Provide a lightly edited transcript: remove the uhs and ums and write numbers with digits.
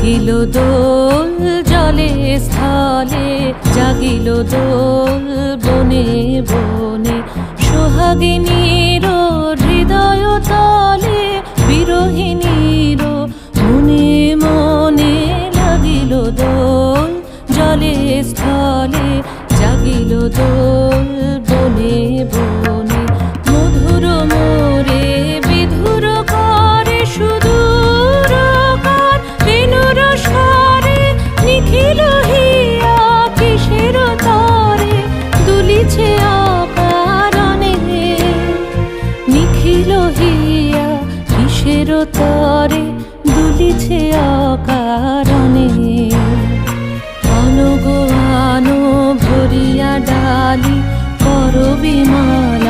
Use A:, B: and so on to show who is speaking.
A: উঠিল দোল জলে স্থলে, জাগিল দোল বনে বনে। সোহাগিনীর হৃদয় তলে, বিরহিণীর মনে মনে লাগিল দোল জলে স্থলে, জাগিল দোল বনে বনে। মধুর মোরে বিধুর করে সুদূর কার, বেণুর স্বরে নিখিল হিয়া কিসের তরে দুলিছে অকারণে। নিখিল হিয়া কিসের তরে দুলিছে অকারণে। আনো গো আনো ভরিয়া ডালি করবি মালা,